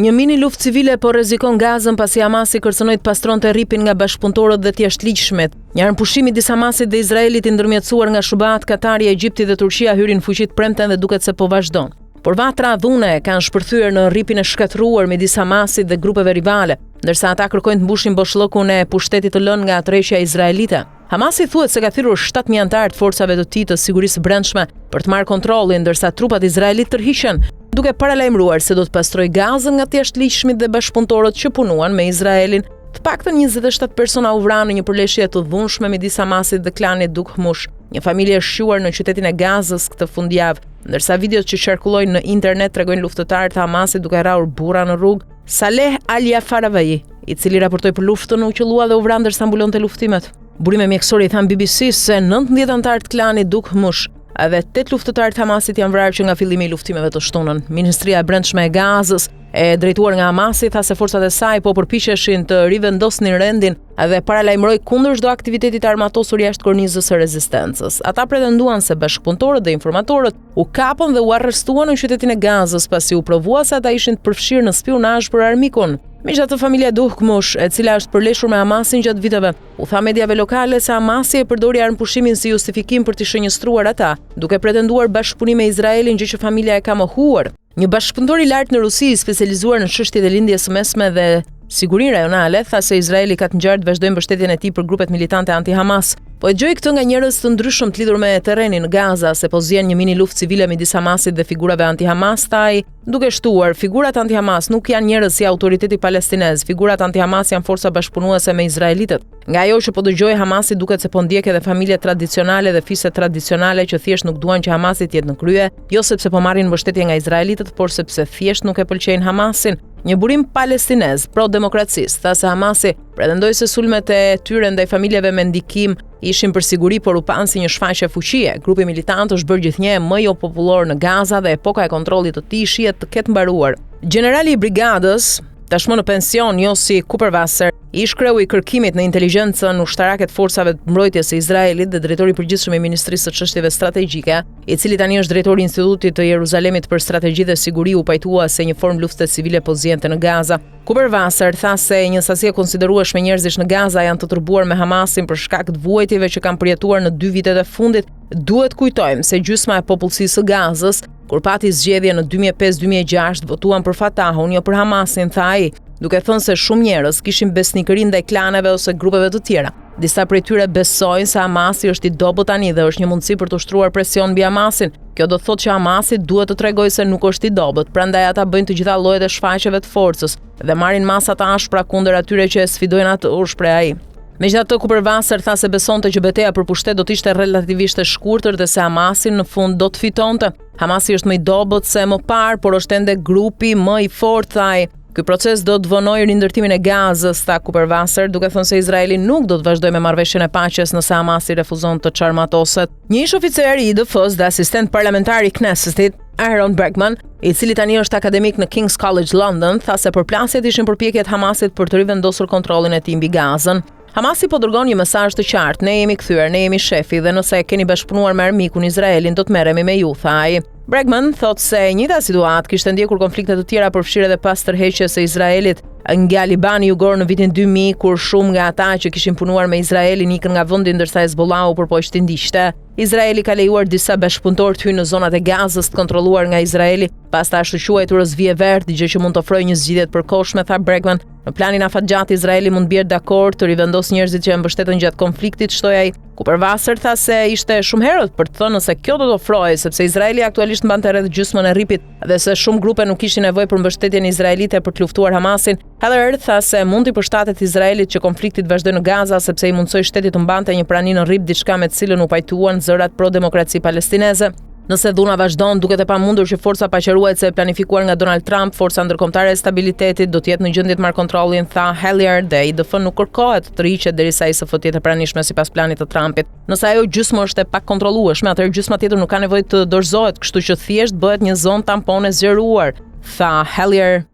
Një mini luftë civile po rrezikon Gazën pasi Hamasi kërcënoi të pastronte rripin nga bashkëpunëtorët dhe të jashtëligjshmet. Një armpushim midis Hamasit dhe Izraelit i ndërmjetësuar nga Shubat, Katari, Egjipti dhe Turqia hyrin fuqit premten dhe duket se po vazhdon. Por vatra dhune kanë shpërthyer në rripin e shkatëruar midis Hamasit dhe grupeve rivale, ndërsa ata kërkojnë të mbushin boshllokun e pushtetit të lënë nga tërheqja izraelite. Hamasi thuhet se ka thirrur 7.000 anëtar të forcave të tij të sigurisë brendshme për të marrë kontrollin, ndërsa trupat izraelit tërhiqen, duke paralajmëruar se do të pastrojë Gazën nga të jashtëligjshmit dhe bashkëpunëtorët që punuan me Izraelin. Të paktën 27 persona u vranë në një përleshje të dhunshme midis Hamasit dhe klanit Duk Hmush, një familje e shquar në qytetin e Gazës këtë fundjavë, ndërsa videot që qarkullojnë në internet tregojnë luftëtarët e Hamasit duke rrahur burra në rrugë. Saleh Al-Jafaravai, i cili raportoi për luftën, u qellua dhe u vran ndërsa mbulonte luftimet. Burime mjekësore i than BBC se 19 anëtarë të klanit Duk Hmush edhe 8 luftëtarë të Hamasit janë vrarë që nga fillimi i luftimeve të shtunën. Ministria e Brendshme e Gazës, e drejtuar nga Hamasi, tha se forcat e saj po përpiqeshin të rivendosnin rendin dhe paralajmëroi kundër çdo aktiviteti të armatosur jashtë kornizës së rezistencës. Ata pretenduan se bashkëpunëtorët dhe informatorët u kapën dhe u arrestuan në qytetin e Gazës pasi u provua se ata ishin të përfshirë në spionazh për armikun. Megjithatë, familja Duk Hmush, e cila është përleshur me Hamasin gjatë viteve, u tha mediave lokale se Hamasi e përdori armëpushimin si justifikim për të shënjestruar ata, duke pretenduar bashkëpunim me Izraelin, gjë që familja e ka mohuar. Një bashkëpunëtor i lartë në Rusi, specializuar në çështjet e lindjes së mesme dhe sigurinë rajonale, tha se Izraeli ka të ngjarë të vazhdojë mbështetjen e tij për grupet militante anti-Hamas. Po e gjoj këtë nga njerëz të ndryshëm të lidhur me terrenin në Gaza, se po zjen një mini luftë civile midis Hamasit dhe figurave anti-Hamas, taj, duke shtuar, figurat anti-Hamas nuk janë njerëz si autoriteti palestinez, figurat anti-Hamas janë forca bashkëpunuese me izraelitët. Nga ajo që po dëgjoj, Hamasi duket se po ndjek edhe familje tradicionale dhe fise tradicionale që thjesht nuk duan që Hamasi të jetë në krye, jo sepse po marrin mbështetje nga izraelitët, por sepse thjesht nuk e pëlqejnë Hamasin. Një burim palestinez, pro-demokracist, tha se Hamasi pretendoi se sulmet e tyre ndaj familjeve me ndikim ishin për siguri, por u panë si një shfaqje fuqie. Grupi militant është bërë gjithnjë më jo popullor në Gaza dhe epoka e kontrollit të tij shihet të ketë mbaruar. Generali i brigadës, tashmë në pension, Yossi Kuperwasser, ish kreu i kërkimit në inteligjencën ushtarake të forcave të mbrojtjes së Izraelit dhe drejtori i përgjithshëm i Ministrisë së Çështjeve Strategjike, i cili tani është drejtori i Institutit të Jeruzalemit për Strategji dhe Siguri, u pajtua se një formë lufte civile po zjente në Gaza. Kuperwasser tha se një sasi e konsiderueshme njerëzish në Gaza janë të turbuar me Hamasin për shkak të vuajtjeve që kanë përjetuar në 2 vitet e fundit. Duhet kujtojmë se gjysma e popullsisë së Gazës, kur pati zgjedhje në 2005-2006, votuan për Fatahun, jo për Hamasin, tha ai, duke thënë se shumë njerëz kishin besnikëri ndaj klaneve ose grupeve të tjera. Disa prej tyre besojnë se Hamasi është i dobët tani dhe është një mundësi për të ushtruar presion mbi Hamasin. Kjo do të thotë që Hamasi duhet të tregojë se nuk është i dobët, prandaj ata bëjnë të gjitha llojet e shfaqjeve të forcës dhe marrin masa të ashpra kundër atyre që e sfidojnë atë, u shpreh ai. Megjithatë, Kuperwasser tha se besonte që betejë për pushtet do të ishte relativisht e shkurtër dhe se Hamasi në fund do të fitonte. Hamasi është më i dobët se më parë, por është ende grupi më i fortë, tha ai. Ky proces do të vonojë rindërtimin e Gazës, tha Kuperwasser, duke thënë se Izraeli nuk do të vazhdojë me marrëveshjen e paqes nëse Hamasi refuzon të çarmatoset. Një ish oficer i IDF-s dhe asistent parlamentar i Knessetit, Aaron Bregman, i cili tani është akademik në King's College London, tha se përplasjet ishin përpjekjet Hamasit për të rivendosur kontrollin e tij mbi Gazën. Hamasi po dërgon një mesazh të qartë: ne jemi kthyer, ne jemi shefi dhe nëse e keni bashkëpunuar me armikun Izraelin, do të merremi me ju, tha ai. Bregman thotë se njëjta situatë kishte ndjekur konflikte të tjera përfshirë edhe pas tërheqjes së Izraelit nga Libani jugor në vitin 2000, kur shumë nga ata që kishin punuar me Izraelin ikën nga vendi ndërsa Hezbollahu përpoqti ndiqte. Izraeli ka lejuar disa bashkëpunëtorë të hyjnë në zonat e Gazës të kontrolluar nga Izraeli, pas ta ashtu quajturës vije verdh, gjë që mund të ofrojë një zgjidhje të përkohshme, tha Bregman. Në planin afatgjat, Izraeli mund bjerë dakord të rivendosë njerëzit që e mbështetën gjatë konfliktit, shtoi ai. Kuperwasser tha se ishte shumë herët për të thënë se kjo do të ofrojë, sepse Izraeli aktualisht mbante rreth gjysmën e rripit dhe se shumë grupe nuk kishin nevojë për mbështetjen izraelite për të luftuar Hamasin. Heller tha se mund t'i përshtatet Izraelit që konflikti të vazhdojë në Gaza sepse i mundsoi shtetit të mbante një prani në rrip, diçka me të cilën u pajtuan zërat pro-demokraci palestineze. Nëse dhuna vazhdon, duket e pamundur që forca paqëruese e planifikuar nga Donald Trump, forca ndërkombëtare e stabilitetit, do të jetë në gjendje të marrë kontrollin, tha Halliard, dhe IDF nuk kërkohet të tërhiqet derisa ISF të jetë e pranishme sipas planit të Trumpit. Nëse ajo gjysmë është e pakontrollueshme, atëherë gjysma tjetër nuk ka nevojë të dorëzohet, kështu që thjesht bëhet një zonë tampon e zgjeruar, tha Halliard.